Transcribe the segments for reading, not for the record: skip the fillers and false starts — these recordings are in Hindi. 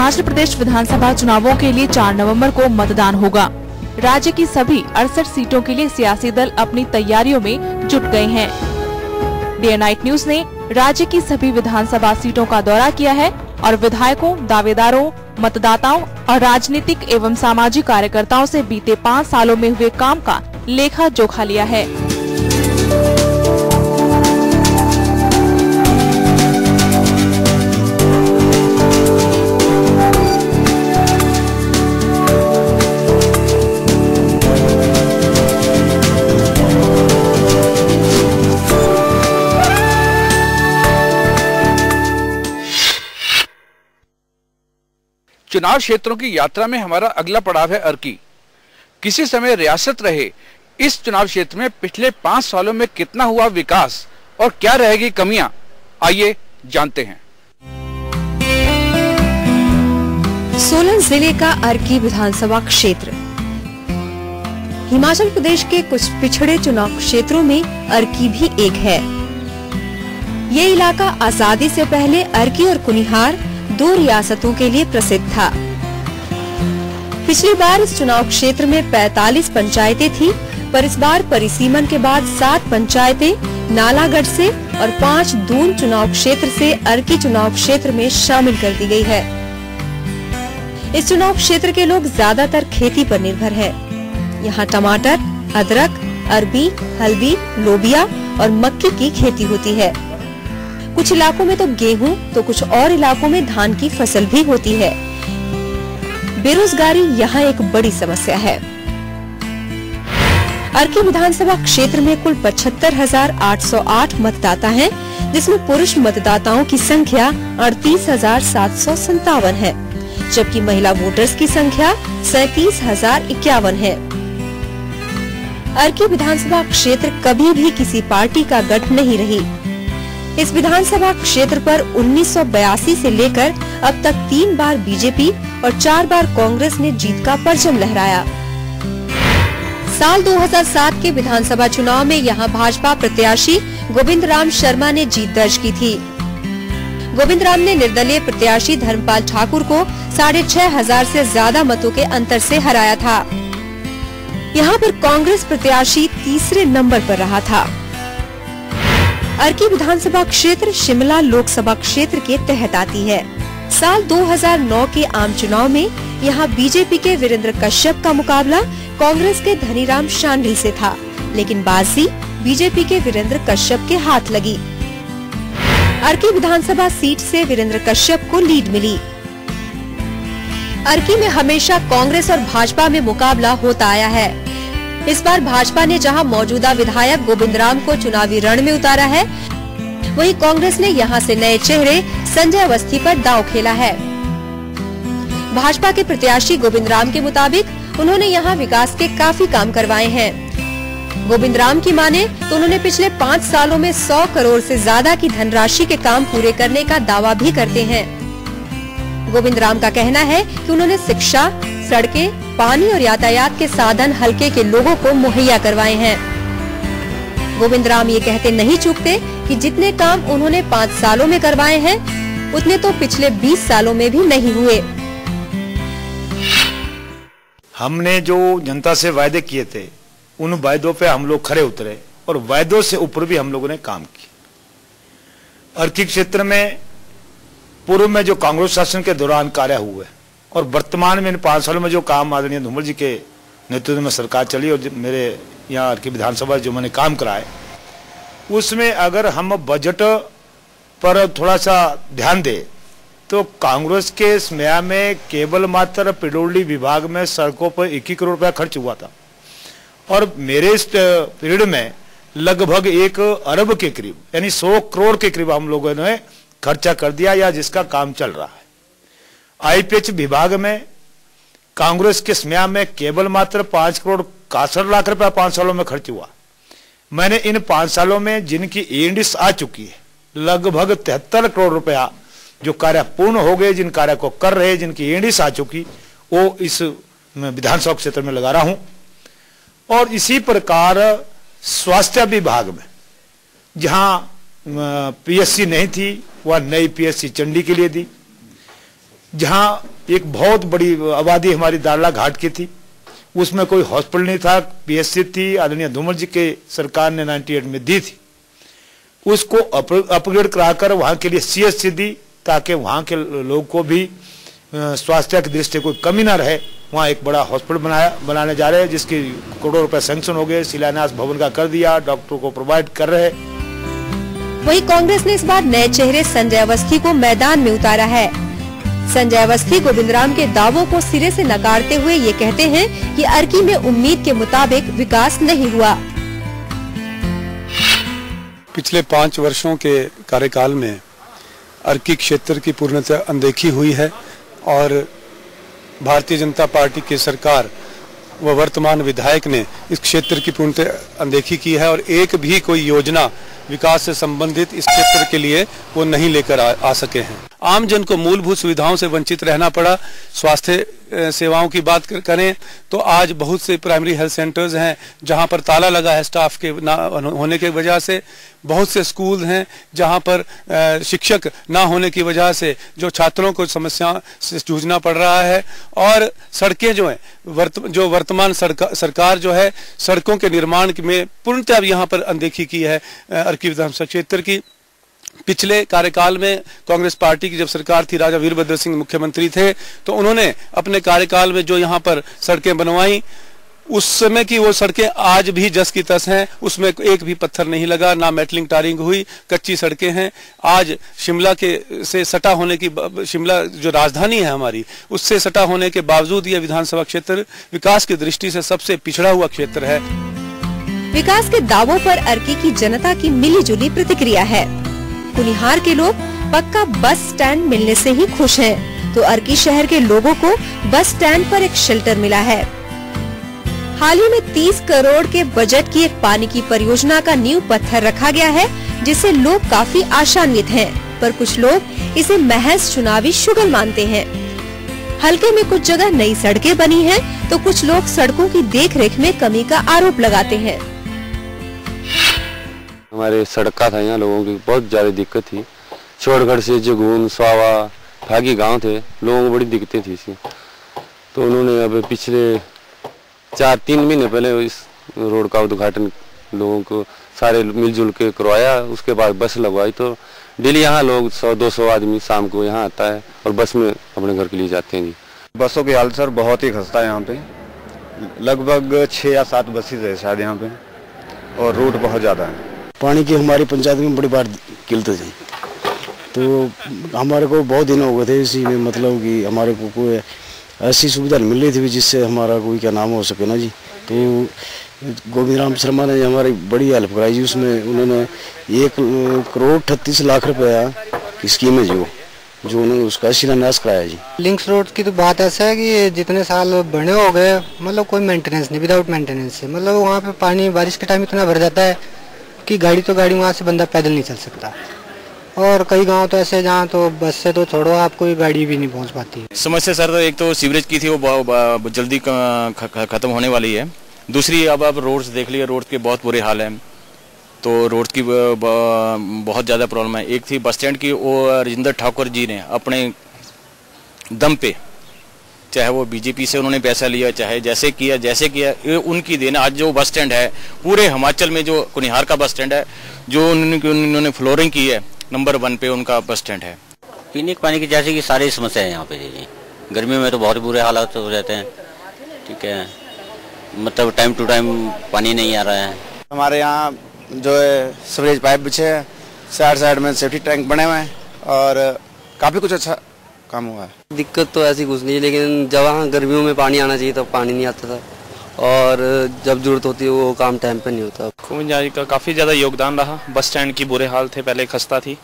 हिमाचल प्रदेश विधानसभा चुनावों के लिए 4 नवंबर को मतदान होगा। राज्य की सभी 68 सीटों के लिए सियासी दल अपनी तैयारियों में जुट गए हैं। डे नाइट न्यूज ने राज्य की सभी विधानसभा सीटों का दौरा किया है और विधायकों, दावेदारों, मतदाताओं और राजनीतिक एवं सामाजिक कार्यकर्ताओं से बीते 5 सालों में हुए काम का लेखा जोखा लिया है। चुनाव क्षेत्रों की यात्रा में हमारा अगला पड़ाव है अर्की। किसी समय रियासत रहे इस चुनाव क्षेत्र में पिछले 5 सालों में कितना हुआ विकास और क्या रहेगी कमियां, आइए जानते हैं। सोलन जिले का अर्की विधानसभा क्षेत्र हिमाचल प्रदेश के कुछ पिछड़े चुनाव क्षेत्रों में अर्की भी एक है। ये इलाका आजादी से पहले अर्की और कुनिहार 2 रियासतों के लिए प्रसिद्ध था। पिछली बार इस चुनाव क्षेत्र में 45 पंचायतें थी, पर इस बार परिसीमन के बाद 7 पंचायतें नालागढ़ से और 5 दून चुनाव क्षेत्र से अर्की चुनाव क्षेत्र में शामिल कर दी गई है। इस चुनाव क्षेत्र के लोग ज्यादातर खेती पर निर्भर है। यहाँ टमाटर, अदरक, अरबी, हल्दी, लोबिया और मक्की की खेती होती है। कुछ इलाकों में तो गेहूं तो कुछ और इलाकों में धान की फसल भी होती है। बेरोजगारी यहाँ एक बड़ी समस्या है। अर्की विधानसभा क्षेत्र में कुल 75,808 मतदाता हैं, जिसमें पुरुष मतदाताओं की संख्या 38,757 है, जबकि महिला वोटर्स की संख्या 37,051 है। अर्की विधानसभा क्षेत्र कभी भी किसी पार्टी का गढ़ नहीं रही। इस विधानसभा क्षेत्र पर 1982 से लेकर अब तक 3 बार बीजेपी और 4 बार कांग्रेस ने जीत का परचम लहराया। साल 2007 के विधानसभा चुनाव में यहां भाजपा प्रत्याशी गोविंद राम शर्मा ने जीत दर्ज की थी। गोविंद राम ने निर्दलीय प्रत्याशी धर्मपाल ठाकुर को 6,500 से ज्यादा मतों के अंतर से हराया था। यहां पर कांग्रेस प्रत्याशी तीसरे नंबर पर रहा था। अर्की विधानसभा क्षेत्र शिमला लोकसभा क्षेत्र के तहत आती है। साल 2009 के आम चुनाव में यहां बीजेपी के वीरेंद्र कश्यप का मुकाबला कांग्रेस के धनीराम शांडिल से था, लेकिन बाजी बीजेपी के वीरेंद्र कश्यप के हाथ लगी। अर्की विधानसभा सीट से वीरेंद्र कश्यप को लीड मिली। अर्की में हमेशा कांग्रेस और भाजपा में मुकाबला होता आया है। इस बार भाजपा ने जहां मौजूदा विधायक गोविंद राम को चुनावी रण में उतारा है, वहीं कांग्रेस ने यहां से नए चेहरे संजय अवस्थी पर दांव खेला है। भाजपा के प्रत्याशी गोविंद राम के मुताबिक उन्होंने यहां विकास के काफी काम करवाए हैं। गोविंद राम की माने तो उन्होंने पिछले 5 सालों में 100 करोड़ से ज्यादा की धनराशि के काम पूरे करने का दावा भी करते हैं। गोविंद राम का कहना है कि उन्होंने शिक्षा, सड़कें, पानी और यातायात के साधन हलके के लोगों को मुहैया करवाए हैं। गोविंद राम ये कहते नहीं चूकते कि जितने काम उन्होंने 5 सालों में करवाए हैं, उतने तो पिछले 20 सालों में भी नहीं हुए। हमने जो जनता से वायदे किए थे, उन वायदों पे हम लोग खरे उतरे और वायदों से ऊपर भी हम लोगों ने काम किया। अर्की क्षेत्र में पूर्व में जो कांग्रेस शासन के दौरान कार्य हुए और वर्तमान में इन 5 सालों में जो काम आदरणीय धूमल जी के नेतृत्व में सरकार चली और मेरे यहाँ अर्की विधानसभा जो मैंने काम कराए, उसमें अगर हम बजट पर थोड़ा सा ध्यान दें तो कांग्रेस के समय में केवल मात्र पिडोली विभाग में सड़कों पर 21 करोड़ रुपया खर्च हुआ था और मेरे इस पीरियड में लगभग 1 अरब के करीब यानी 100 करोड़ के करीब हम लोगों ने खर्चा कर दिया या जिसका काम चल रहा है। आईपीएच विभाग में कांग्रेस के समय में केवल मात्र 5 करोड़ 61 लाख रुपया 5 सालों में खर्च हुआ। मैंने इन 5 सालों में जिनकी एंडिस आ चुकी है लगभग 73 करोड़ रुपया जो कार्य पूर्ण हो गए, जिन कार्य को कर रहे, जिनकी एंडिस आ चुकी, वो इस विधानसभा क्षेत्र में लगा रहा हूं। और इसी प्रकार स्वास्थ्य विभाग में जहां पीएससी नहीं थी वह नई पीएससी चंडी के लिए दी। जहां एक बहुत बड़ी आबादी हमारी दारला घाट की थी, उसमें कोई हॉस्पिटल नहीं था, पीएचसी थी, आदरणीय धूमल जी के सरकार ने 98 में दी थी। उसको अपग्रेड कराकर वहां के लिए सीएचसी दी, ताकि वहां के लोग को भी स्वास्थ्य की दृष्टि कोई कमी ना रहे। वहां एक बड़ा हॉस्पिटल बनाने जा रहे हैं, जिसकी करोड़ों रुपए सैंक्शन हो गए, शिलान्यास भवन का कर दिया, डॉक्टर को प्रोवाइड कर रहे। वहीं कांग्रेस ने इस बार नए चेहरे संजय अवस्थी को मैदान में उतारा है। संजय अवस्थी गोविंदराम के दावों को सिरे से नकारते हुए ये कहते हैं कि अर्की में उम्मीद के मुताबिक विकास नहीं हुआ। पिछले 5 वर्षों के कार्यकाल में अर्की क्षेत्र की पूर्णतः अनदेखी हुई है और भारतीय जनता पार्टी की सरकार व वर्तमान विधायक ने इस क्षेत्र की पूर्णतः अनदेखी की है और एक भी कोई योजना विकास से संबंधित इस क्षेत्र के लिए वो नहीं लेकर आ सके हैं। आम जन को मूलभूत सुविधाओं से वंचित रहना पड़ा। स्वास्थ्य सेवाओं की बात करें तो आज बहुत से प्राइमरी हेल्थ सेंटर्स हैं जहां पर ताला लगा है स्टाफ के ना होने की वजह से। बहुत से स्कूल हैं जहां पर शिक्षक ना होने की वजह से जो छात्रों को समस्या से जूझना पड़ रहा है। और सड़कें जो हैं जो वर्तमान सरकार जो है सड़कों के निर्माण में पूर्णतः यहाँ पर अनदेखी की है। अर्की विधानसभा क्षेत्र की पिछले कार्यकाल में कांग्रेस पार्टी की जब सरकार थी, राजा वीरभद्र सिंह मुख्यमंत्री थे, तो उन्होंने अपने कार्यकाल में जो यहाँ पर सड़कें बनवाई, उस समय की वो सड़कें आज भी जस की तस हैं। उसमें एक भी पत्थर नहीं लगा, ना मेटलिंग टारिंग हुई, कच्ची सड़कें हैं। आज शिमला के से सटा होने की, शिमला जो राजधानी है हमारी, उससे सटा होने के बावजूद यह विधानसभा क्षेत्र विकास की दृष्टि से सबसे पिछड़ा हुआ क्षेत्र है। विकास के दावों पर अर्की की जनता की मिलीजुली प्रतिक्रिया है। कुनिहार के लोग पक्का बस स्टैंड मिलने से ही खुश हैं, तो अर्की शहर के लोगों को बस स्टैंड पर एक शेल्टर मिला है। हाल ही में 30 करोड़ के बजट की एक पानी की परियोजना का नींव पत्थर रखा गया है, जिससे लोग काफी आशान्वित हैं, पर कुछ लोग इसे महज चुनावी शुगल मानते हैं। हल्के में कुछ जगह नई सड़कें बनी हैं, तो कुछ लोग सड़कों की देखरेख में कमी का आरोप लगाते हैं। हमारे सड़क का था, यहाँ लोगों की बहुत ज्यादा दिक्कत थी। छोड़गढ़ से जगून, स्वावा, फागी गांव थे, लोगों को बड़ी दिक्कतें थी इसकी। तो उन्होंने अब पिछले 4-3 महीने पहले इस रोड का उद्घाटन लोगों को सारे मिलजुल के करवाया। उसके बाद बस लगवाई, तो डेली यहाँ लोग 100-200 आदमी शाम को यहाँ आता है और बस में अपने घर के लिए जाते हैं जी। बसों की हालत सर बहुत ही खस्ता है। यहाँ पे लगभग 6 या 7 बसेज है शायद यहाँ पे, और रूट बहुत ज़्यादा है। पानी की हमारी पंचायत में बड़ी बार किल्लत है, तो हमारे को बहुत दिन हो गए थे इसी में, मतलब कि हमारे को कोई ऐसी सुविधा मिल रही थी जिससे हमारा कोई क्या नाम हो सके ना जी। तो गोविंदराम शर्मा ने हमारी बड़ी हेल्प कराई जी। उसमें उन्होंने 1,38,00,000 रुपया की स्कीम है जो उन्होंने उसका शिलान्यास कराया जी। लिंक्स रोड की तो बात ऐसा है कि जितने साल बने हो गए, मतलब कोई मेंटेनेंस नहीं, विदाउट मेंटेनेंस से, मतलब वहाँ पे पानी बारिश के टाइम इतना भर जाता है कि गाड़ी वहाँ से बंदा पैदल नहीं चल सकता। और कई गांव तो ऐसे जहाँ तो बस से तो छोड़ो, आप कोई गाड़ी भी नहीं पहुँच पाती। समस्या सर एक तो सीवरेज की थी, वो जल्दी खत्म होने वाली है। दूसरी अब रोड्स देख लिया, रोड के बहुत बुरे हाल हैं, तो रोड की बहुत ज़्यादा प्रॉब्लम है। एक थी बस स्टैंड की, वो राजेंद्र ठाकुर जी ने अपने दम पे, चाहे वो बीजेपी से उन्होंने पैसा लिया, चाहे जैसे किया ये उनकी देन। आज जो बस स्टैंड है पूरे हिमाचल में, जो कुनिहार का बस स्टैंड है, जो उन्होंने फ्लोरिंग की है, नंबर 1 पे उनका बस स्टैंड है। पीने के पानी की जैसे कि सारी समस्या है यहाँ पे जी। गर्मियों में तो बहुत बुरे हालात हो जाते हैं, ठीक है, मतलब टाइम टू टाइम पानी नहीं आ रहा है। हमारे यहाँ जो है सीवरेज पाइप बिछे हैं, साइड में सेफ्टी टैंक बने हुए हैं, और काफ़ी कुछ अच्छा काम हुआ है। दिक्कत तो ऐसी कुछ नहीं है, लेकिन जब वहाँ गर्मियों में पानी आना चाहिए तब पानी नहीं आता था, और जब जरूरत होती है वो काम टाइम पे नहीं होता। कुंजारी का काफ़ी ज़्यादा योगदान रहा। बस स्टैंड की बुरे हाल थे, पहले खस्ता थी,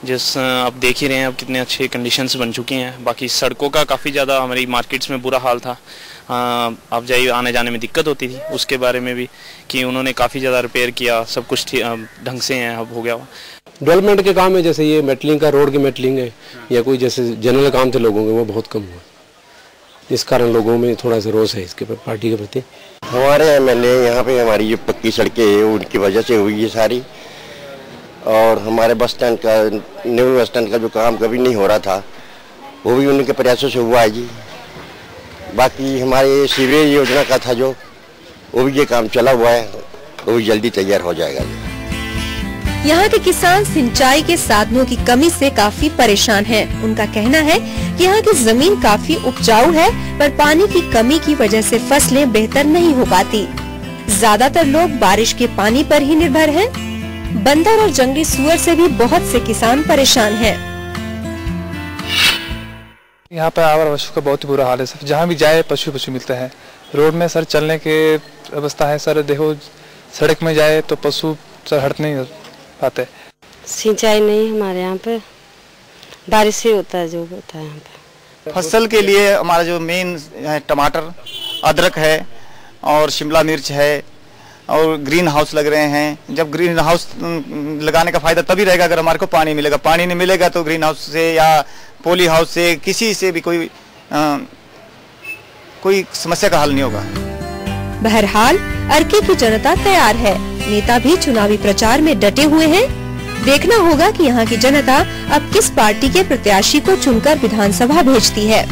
अब देख ही रहे हैं अब कितने अच्छे कंडीशंस बन चुकी हैं। बाकी सड़कों का काफ़ी ज़्यादा हमारी मार्केट्स में बुरा हाल था, आप जाइए आने जाने में दिक्कत होती थी। उसके बारे में भी कि उन्होंने काफ़ी ज़्यादा रिपेयर किया, सब कुछ ढंग से है, अब हो गया। डेवलपमेंट के काम है, जैसे ये मेटलिंग का, रोड की मेटलिंग है, या कोई जैसे जनरल काम थे लोगों के, वो बहुत कम हुआ, इस कारण लोगों में थोड़ा सा रोष है इसके पार्टी के प्रति। हमारे एमएलए यहाँ पे हमारी जो पक्की सड़कें हैं उनकी वजह से हुई है सारी, और हमारे बस स्टैंड का, न्यू बस स्टैंड का जो काम कभी नहीं हो रहा था, वो भी उनके प्रयासों से हुआ है जी। बाकी हमारे सीवरेज योजना का था जो, वो भी ये काम चला हुआ है, वो भी जल्दी तैयार हो जाएगा जी। यहाँ के किसान सिंचाई के साधनों की कमी से काफी परेशान हैं। उनका कहना है कि यहाँ की जमीन काफी उपजाऊ है, पर पानी की कमी की वजह से फसलें बेहतर नहीं हो पाती। ज्यादातर लोग बारिश के पानी पर ही निर्भर हैं। बंदर और जंगली सुअर से भी बहुत से किसान परेशान हैं। यहाँ पर आवारा पशु का बहुत ही बुरा हाल है सर। जहाँ भी जाए पशु मिलते हैं। रोड में सर चलने की व्यवस्था है सर। देखो सड़क में जाए तो पशु सर हट नहीं पाते। सिंचाई नहीं हमारे यहाँ पे, बारिश से होता है जो होता है यहाँ पे। फसल के लिए हमारा जो मेन है टमाटर, अदरक है और शिमला मिर्च है और ग्रीन हाउस लग रहे हैं। जब ग्रीन हाउस लगाने का फायदा तभी रहेगा अगर हमारे को पानी मिलेगा। पानी नहीं मिलेगा तो ग्रीन हाउस से या पॉली हाउस से किसी से भी कोई समस्या का हल नहीं होगा। बहरहाल अर्की की जनता तैयार है। नेता भी चुनावी प्रचार में डटे हुए हैं। देखना होगा कि यहाँ की जनता अब किस पार्टी के प्रत्याशी को चुनकर विधानसभा भेजती है।